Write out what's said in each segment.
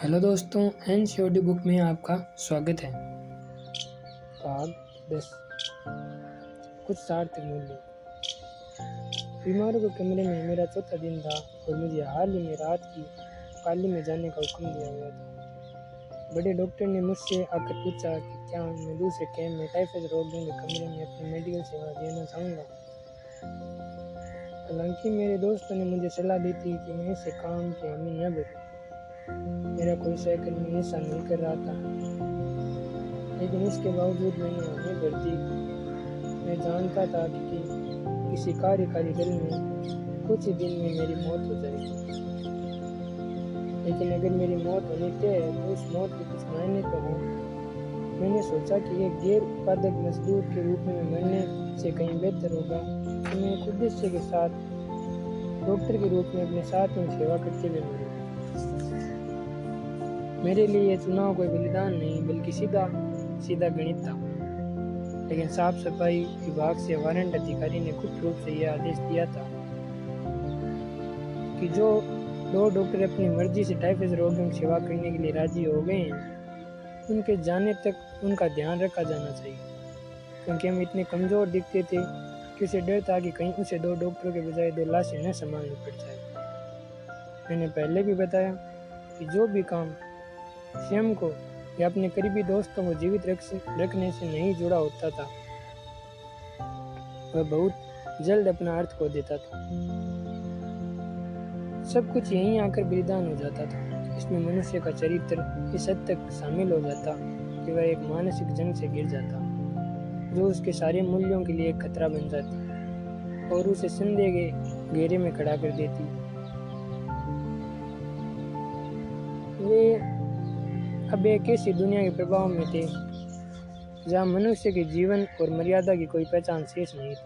Hello दोस्तों, NCERT book में आपका स्वागत है। भाग 10 कुछ सार्थक मूल्य। बीमारों के कमरे में मेरा चौथा दिन था और मुझे हाल ही में रात की पाली में जाने का हुक्म दिया गया था। बड़े डॉक्टर ने मुझसे आकर पूछा कि क्या मैं दूसरे कैंप में टाइफाइड रोगियों के कमरे में अपनी मेडिकल सेवा देना चाहूँगा। हालांकि मेरे दोस्तों ने मुझे सलाह दी थी कि मैं इसे काम की हामी न भरूं। मेरा कोई सहकर्मी ऐसा नहीं कर रहा था, लेकिन इसके बावजूद मैंने हामी भर दी। मैं जानता था कि किसी कार्यकारी दल में कुछ ही दिन में मेरी मौत हो जाएगी, लेकिन अगर मेरी मौत होनी तय है तो उस मौत के कुछ मायने तो हों। मैंने सोचा कि एक गैर उत्पादक मजदूर के रूप में मरने से कहीं बेहतर होगा कि मैं एक उद्देश्य के साथ डॉक्टर के रूप में अपने साथ में सेवा करते हुए मरूं। मेरे लिए यह चुनाव कोई बलिदान नहीं बल्कि सीधा गणित था। लेकिन साफ सफाई विभाग से वारंट अधिकारी ने गुप्त रूप से यह आदेश दिया था कि जो 2 डॉक्टर अपनी मर्जी से टाइफाइड रोगियों की सेवा करने के लिए राजी हो गए हैं, उनके जाने तक उनका ध्यान रखा जाना चाहिए, क्योंकि हम इतने कमज़ोर दिखते थे कि उसे डर था कि कहीं उसे 2 डॉक्टरों के बजाय 2 लाशें न संभालनी पड़ जाए। मैंने पहले भी बताया कि जो भी काम स्वयं को या अपने करीबी दोस्तों को जीवित रखने से नहीं जुड़ा होता था, वह बहुत जल्द अपना अर्थ खो देता था। सब कुछ यहीं आकर बलिदान हो जाता था। इसमें मनुष्य का चरित्र इस हद तक शामिल हो जाता कि वह एक मानसिक जंग से गिर जाता, जो उसके सारे मूल्यों के लिए एक खतरा बन जाती और उसे संदेह के घेरे में खड़ा कर देती। वे अब एक ऐसी दुनिया के प्रभाव में थे जहाँ मनुष्य के जीवन और मर्यादा की कोई पहचान शेष नहीं थी,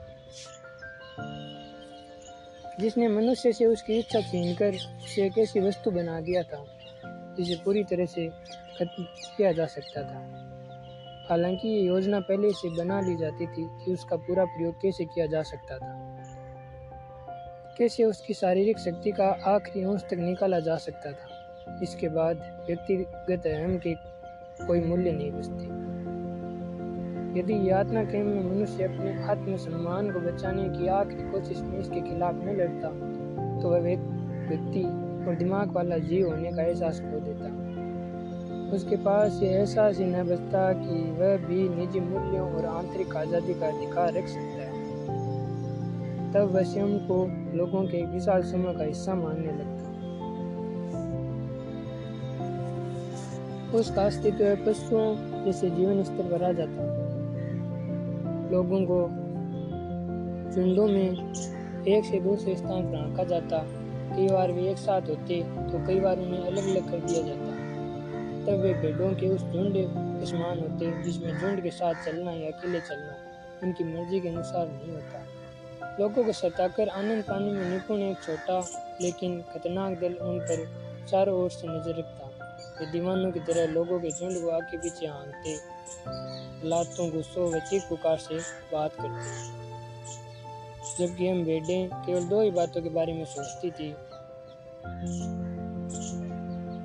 जिसने मनुष्य से उसकी इच्छा छीनकर उसे एक ऐसी वस्तु बना दिया था जिसे पूरी तरह से खत्म किया जा सकता था। हालांकि ये योजना पहले से बना ली जाती थी कि उसका पूरा प्रयोग कैसे किया जा सकता था, कैसे उसकी शारीरिक शक्ति का आखिरी अंश तक निकाला जा सकता था। इसके बाद व्यक्तिगत अहम के कोई मूल्य नहीं बचते। यदि यातना कैंप में मनुष्य अपने आत्मसम्मान को बचाने की आखिरी कोशिश में इसके खिलाफ न लड़ता, तो वह व्यक्ति और दिमाग वाला जीव होने का एहसास खो देता। उसके पास ये एहसास ही न बचता कि वह भी निजी मूल्यों और आंतरिक आज़ादी का अधिकार रख सकता है। तब वह स्वयं को लोगों के एक विशाल समूह का हिस्सा मानने लगता। उसका अस्तित्व पशुओं जैसे जीवन स्तर पर आ जाता। लोगों को झुंडों में एक से दूसरे स्थान पर आंका जाता। कई बार वे एक साथ होते तो कई बार उन्हें अलग अलग कर दिया जाता। तब वे भेड़ों के उस झुंड के समान होते जिसमें झुंड के साथ चलना या अकेले चलना उनकी मर्जी के अनुसार नहीं होता। लोगों को सताकर आनंद पाने में निपुण एक छोटा लेकिन खतरनाक दल उन पर चारों ओर से नजर रखता। वे दीवानों की तरह लोगों के झुंड को आगे पीछे हाँकते, लातों गुस्सों व चीख पुकार से बात करते, जबकि हम भेड़ें केवल 2 ही बातों के बारे में सोचती थी: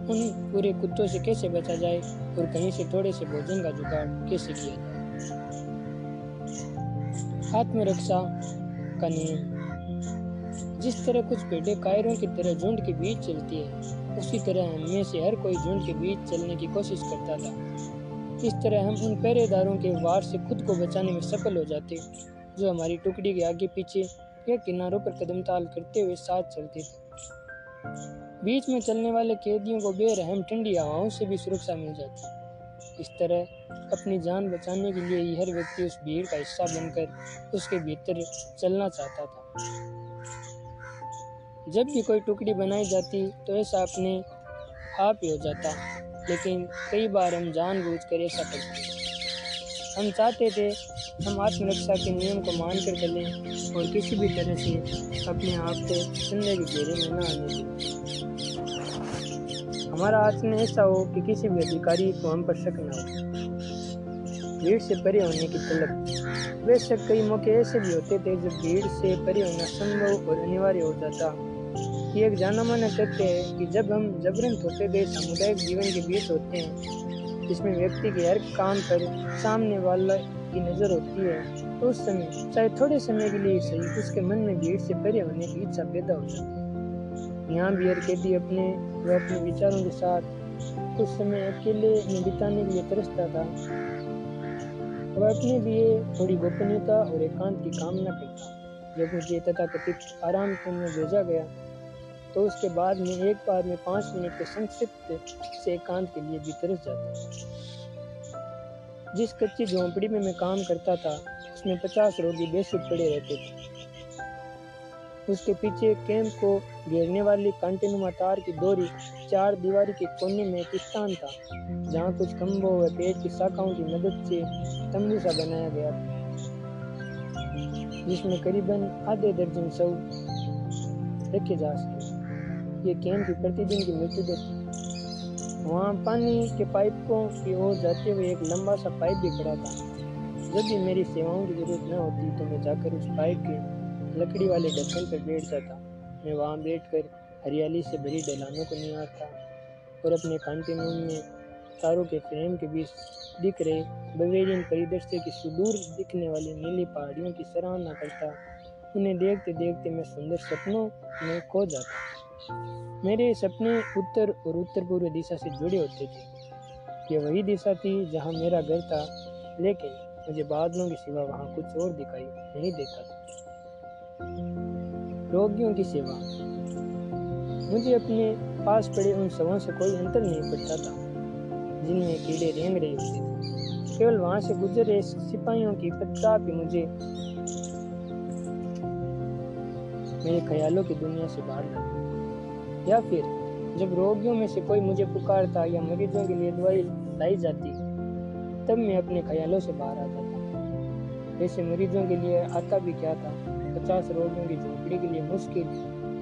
उन पूरे कुत्तों से कैसे बचा जाए और कहीं से थोड़े से भोजन का जुगाड़ कैसे किया जाए। आत्मरक्षा का नियम। जिस तरह कुछ भेड़ें कायरों की तरह झुंड के बीच चलती है, उसी तरह हम में से हर कोई झुंड के बीच चलने की कोशिश करता था। इस तरह हम उन पहरेदारों के वार से खुद को बचाने में सफल हो जाते, जो हमारी टुकड़ी के आगे पीछे या किनारों पर कदमताल करते हुए साथ चलते थे। बीच में चलने वाले कैदियों को बेरहम ठंडी हवाओं से भी सुरक्षा मिल जाती। इस तरह अपनी जान बचाने के लिए हर व्यक्ति उस भीड़ का हिस्सा बनकर उसके भीतर चलना चाहता था। जब भी कोई टुकड़ी बनाई जाती तो ऐसा अपने आप ही हो जाता, लेकिन कई बार हम जानबूझकर ऐसा करते। हम चाहते थे हम आत्मरक्षा के नियम को मानकर चलें और किसी भी तरह से अपने आप को संदेह के घेरे में न आने दें। हमारा आचरण ऐसा हो कि किसी भी अधिकारी को हम पर शक न हो। भीड़ से परे होने की तलब। बेशक कई मौके ऐसे भी होते थे जब भीड़ से परे होना संभव और अनिवार्य हो जाता, ये एक जाना माना तथ्य है कि जब हम जबरन थोपे गए सामुदायिक जीवन के बीच होते हैं, जिसमें व्यक्ति के हर काम पर सामने वाला की नज़र होती है, तो उस समय चाहे थोड़े समय के लिए सही उसके मन में भीड़ से परे होने की इच्छा पैदा हो जाती है। यहाँ भी हर कैदी अपने विचारों के साथ कुछ समय अकेले में बिताने के लिए तरसता था। वह अपने लिए थोड़ी गोपनीयता और एकांत की कामना करता। जब मुझे तथाकथित आराम करने भेजा गया तो उसके बाद एक बार में 5 मिनट के संक्षिप्त से एकांत के लिए भी तरस जाता। जिस कच्ची झोंपड़ी में मैं काम करता था उसमें 50 रोगी बेसुध पड़े रहते थे। उसके पीछे कैंप को घेरने वाली कांटेनुमा तार की डोरी 4 दीवारी के कोने में एक स्थान था जहाँ कुछ खंभों व पेड़ की शाखाओं की मदद से तंबू सा बनाया गया था, जिसमें करीबन आधे दर्जन शव रखे जा सके। ये कैंप की प्रतिदिन की मृत्यु थी। वहाँ पानी के पाइपों की ओर जाते हुए एक लंबा सा पाइप भी खड़ा था। जब भी मेरी सेवाओं की जरूरत न होती तो मैं जाकर उस पाइप के लकड़ी वाले ढक्कन पर बैठ जाता। मैं वहाँ बैठकर हरियाली से भरी ढलानों को निहारता और अपने कंटिन्यूम में तारों के फ्रेम के बीच दिख रहे बवेरियन परिदृश्य की सुदूर दिखने वाली नीली पहाड़ियों की सराहना करता। उन्हें देखते देखते मैं सुंदर सपनों में खो जाता। मेरे सपने उत्तर और उत्तर पूर्व दिशा से जुड़े होते थे। यह वही दिशा थी जहाँ मेरा घर था, लेकिन मुझे बादलों के सिवा वहाँ कुछ और दिखाई नहीं देता था। रोगियों की सेवा। मुझे अपने पास पड़े उन शवों से कोई अंतर नहीं पड़ता था जिनमें कीड़े रेंग रहे होते थे। केवल वहां से गुजर रहे सिपाहियों की पत्राप ही मुझे मेरे ख्यालों की दुनिया से बाहर लाती। या फिर जब रोगियों में से कोई मुझे पुकारता या मरीजों के लिए दवाई लाई जाती, तब मैं अपने ख्यालों से बाहर आता था। वैसे मरीजों के लिए आता भी क्या था। 50 रोगियों की झोंपड़ी के लिए मुश्किल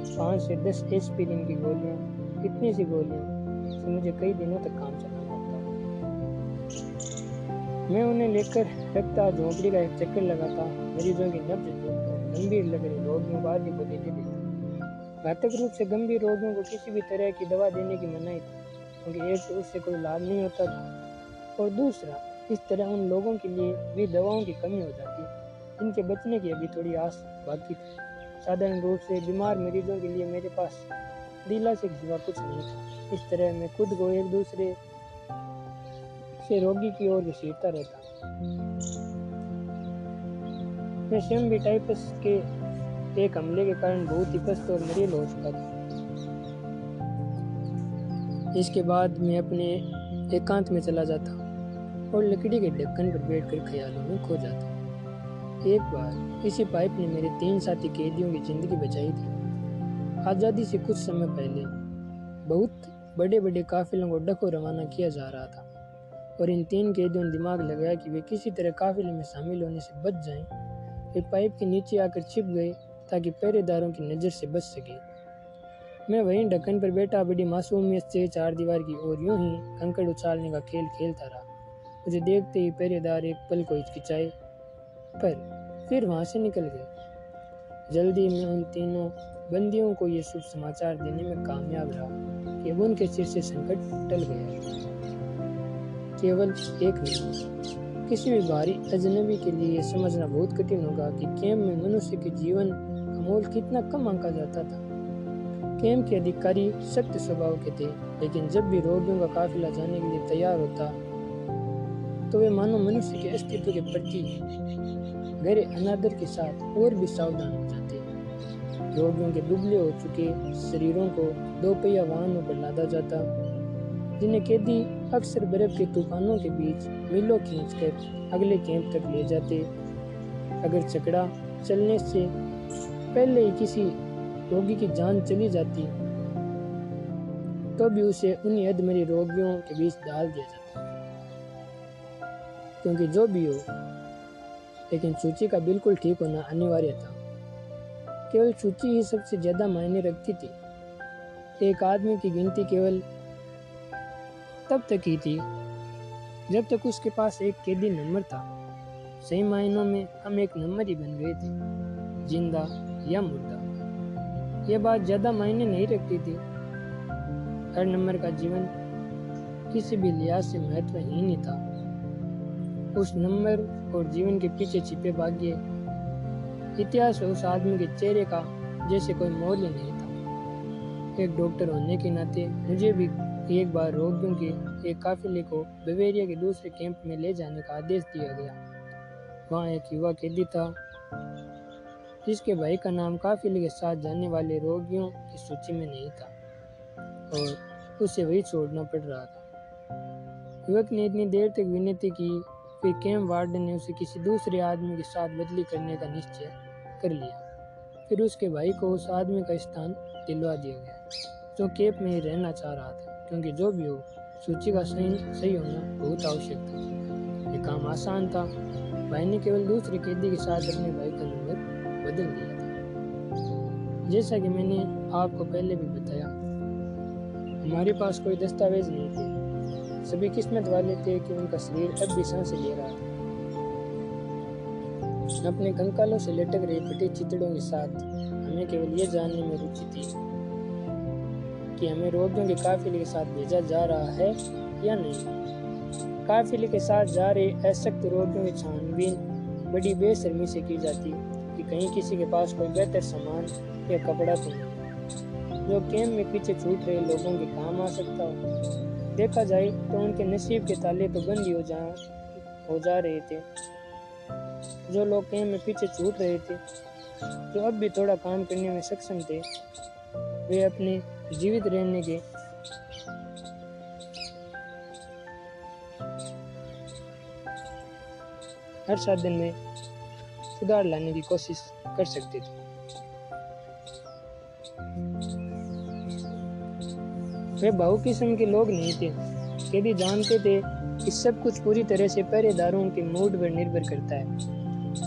5 से 10 एस्पिरिन की गोलियां, इतनी सी गोलियां से मुझे कई दिनों तक काम चलाना होता। मैं उन्हें लेकर रखता, झोंपड़ी का एक चक्कर लगाता, मरीजों की नब्ज जोड़ता, गंभीर लग रहे रोगियों को आदि को देते देता। घातक रूप से गंभीर रोगियों को किसी भी तरह की दवा देने की मनाही थी, क्योंकि एक तो उससे कोई लाभ नहीं होता था और दूसरा इस तरह उन लोगों के लिए भी दवाओं की कमी हो जाती, जिनके बचने की अभी थोड़ी आस बाकी थी। साधारण रूप से बीमार मरीजों के लिए मेरे पास दिला से सिवा कुछ नहीं था। इस तरह मैं खुद को एक दूसरे से रोगी की ओर घसीटता रहता। मैं स्वयं भी टाइफस के एक हमले के कारण बहुत ही पस्त और मरील हो चुका था। इसके बाद मैं अपने एकांत में चला जाता और लकड़ी के ढक्कन पर बैठकर ख्यालों में खो जाता। एक बार इसी पाइप ने मेरे 3 साथी कैदियों की जिंदगी बचाई थी। आज़ादी से कुछ समय पहले बहुत बड़े बड़े काफिलों को डको रवाना किया जा रहा था और इन 3 कैदियों ने दिमाग लगाया कि वे किसी तरह काफिले में शामिल होने से बच जाएं। वे पाइप के नीचे आकर छिप गए ताकि पहरेदारों की नज़र से बच सके। मैं वहीं ढक्कन पर बैठा बड़ी मासूमियत से 4 दीवार की ओर यूं ही कंकड़ उछालने का खेल खेलता रहा। मुझे देखते ही पहरेदार एक पल को हिचकिचाए, पर फिर वहां से निकल गए। जल्दी मैं उन तीनों बंदियों को ये शुभ समाचार देने में कामयाब रहा कि उनके सिर से संकट टल गया। केवल एक नहीं, किसी भी बाहरी अजनबी के लिए यह समझना बहुत कठिन होगा कि कैंप में मनुष्य के जीवन का मोल कितना कम आंका जाता था। कैंप के अधिकारी सख्त स्वभाव के थे, लेकिन जब भी रोगियों का काफिला जाने के लिए तैयार होता तो वे मानो मनुष्य के अस्तित्व के प्रति गहरे अनादर के साथ और भी सावधान हो जाते। रोगियों के दुबले हो चुके शरीरों को 2 पहिया वाहनों पर लादा जाता, जिन्हें कैदी अक्सर बर्फ के तूफानों के बीच मीलों खींचकर अगले कैंप तक ले जाते। अगर चकड़ा चलने से पहले ही किसी रोगी की जान चली जाती तो भी उसे उन्हीं अधमरे रोगियों के बीच डाल दिया जाता, क्योंकि जो भी हो, लेकिन सूची का बिल्कुल ठीक होना अनिवार्य था। केवल सूची ही सबसे ज्यादा मायने रखती थी। एक आदमी की गिनती केवल तब तक ही थी जब तक उसके पास एक कैदी नंबर था। सही मायनों में हम एक नंबर ही बन गए थे, जिंदा या मुर्दा। यह बात ज़्यादा मायने नहीं रखती थी। हर नंबर का जीवन किसी भी लिहाज से महत्वहीन ही था। उस नंबर और जीवन के पीछे छिपे भाग्य इतिहास में उस आदमी के चेहरे का जैसे कोई मोल ही नहीं था। एक डॉक्टर होने के नाते मुझे भी एक बार रोगियों के एक काफिले को बवेरिया के दूसरे कैंप में ले जाने का आदेश दिया गया। वहाँ एक युवा कैदी था जिसके भाई का नाम काफिले के साथ जाने वाले रोगियों की सूची में नहीं था और उसे वही छोड़ना पड़ रहा था। युवक ने इतनी देर तक विनती की, फिर कैंप वार्डन ने उसे किसी दूसरे आदमी के साथ बदली करने का निश्चय कर लिया। फिर उसके भाई को उस आदमी का स्थान दिलवा दिया गया जो कैंप में ही रहना चाह रहा था, क्योंकि जो भी हो सूची का सही होना बहुत आवश्यक था। ये काम आसान था। भाई ने केवल दूसरे कैदी के साथ अपने भाई का नंबर बदल दिया था। जैसा कि मैंने आपको पहले भी बताया, हमारे पास कोई दस्तावेज नहीं थे। सभी किस्मत वाले थे कि उनका शरीर अब भी सांसें ले रहा था। अपने कंकालों से लटक रही फटी चितड़ों के साथ हमें केवल ये जानने में रुचि थी कि हमें रोगियों के काफिले के साथ भेजा जा रहा है या नहीं। काफिले के साथ जा रहे असक्त रोगियों की छानबीन बड़ी बेशर्मी से की जाती कि कहीं किसी के पास कोई बेहतर सामान या कपड़ा तो नहीं जो कैंप में पीछे छूट रहे लोगों के काम आ सकता हो। देखा जाए तो उनके नसीब के ताले तो बंद ही हो जा रहे थे। जो लोग कैंप में पीछे छूट रहे थे, जो अब भी थोड़ा काम करने में सक्षम थे, वे अपने जीवित रहने के हर साधन में सुधार लाने की कोशिश कर सकते थे। वे बहु किस्म के लोग नहीं थे। कैदी जानते थे कि सब कुछ पूरी तरह से पहरेदारों के मूड पर निर्भर करता है।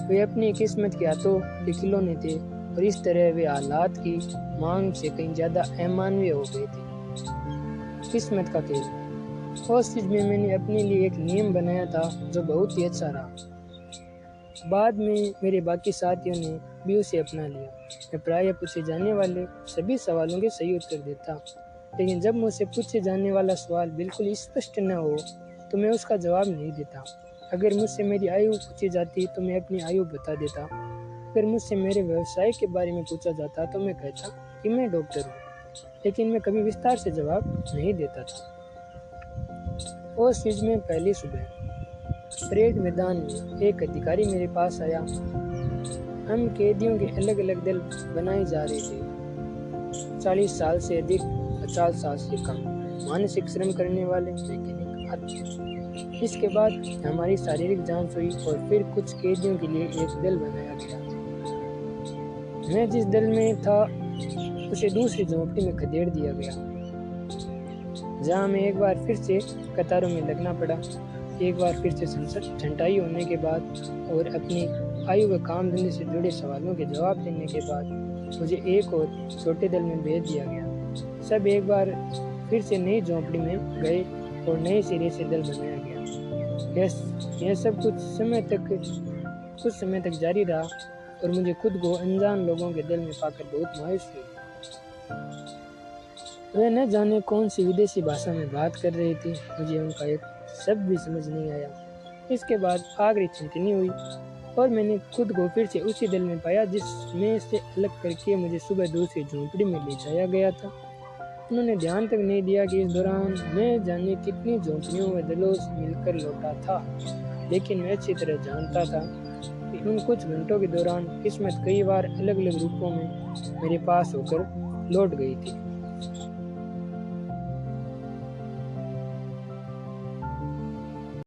वे अपनी किस्मत के हाथों के खिलौने थे और इस तरह वे हालात की मांग से कहीं ज्यादा अमानवीय हो गए थे। किस्मत का खेल। उस चीज में मैंने अपने लिए एक नियम बनाया था जो बहुत ही अच्छा रहा। बाद में मेरे बाकी साथियों ने भी उसे अपना लिया। मैं प्रायः पूछे जाने वाले सभी सवालों के सही उत्तर देता, लेकिन जब मुझसे पूछे जाने वाला सवाल बिल्कुल स्पष्ट न हो तो मैं उसका जवाब नहीं देता। अगर मुझसे मेरी आयु पूछी जाती तो मैं अपनी आयु बता देता। अगर मुझसे मेरे व्यवसाय के बारे में पूछा जाता तो मैं कहता कि मैं डॉक्टर हूँ, लेकिन मैं कभी विस्तार से जवाब नहीं देता था। उस चीज में पहली सुबह परेड मैदान में एक अधिकारी मेरे पास आया। हम कैदियों के अलग अलग दल बनाए जा रहे थे। 40 साल से अधिक, 50 साल से कम, मानसिक श्रम करने वाले, मैकेनिक आदि। इसके बाद हमारी शारीरिक जांच हुई और फिर कुछ कैदियों के लिए एक दल बनाया गया। मैं जिस दल में था उसे दूसरी झोंपड़ी में खदेड़ दिया गया, जहाँ हमें एक बार फिर से कतारों में लगना पड़ा। एक बार फिर से छंटाई होने के बाद और अपनी आयु व काम धंधे से जुड़े सवालों के जवाब देने के बाद मुझे एक और छोटे दल में भेज दिया गया। सब एक बार फिर से नई झोंपड़ी में गए और नए सिरे से दल बनाया गया। यह सब कुछ समय तक जारी रहा और मुझे खुद को अनजान लोगों के दल में पाकर बहुत मायूस हुई। वे न जाने कौन सी विदेशी भाषा में बात कर रही थी। मुझे उनका एक शब्द भी समझ नहीं आया। इसके बाद आखिरी छंटनी हुई और मैंने खुद को फिर से उसी दल में पाया जिसमें से अलग करके मुझे सुबह दूसरी झोंपड़ी में ले जाया गया था। उन्होंने ध्यान तक नहीं दिया कि इस दौरान मैं जाने कितनी झोंपड़ियों में दलों से मिलकर लौटा था, लेकिन मैं अच्छी तरह जानता था कि उन कुछ घंटों के दौरान किस्मत कई बार अलग अलग रूपों में मेरे पास होकर लौट गई थी।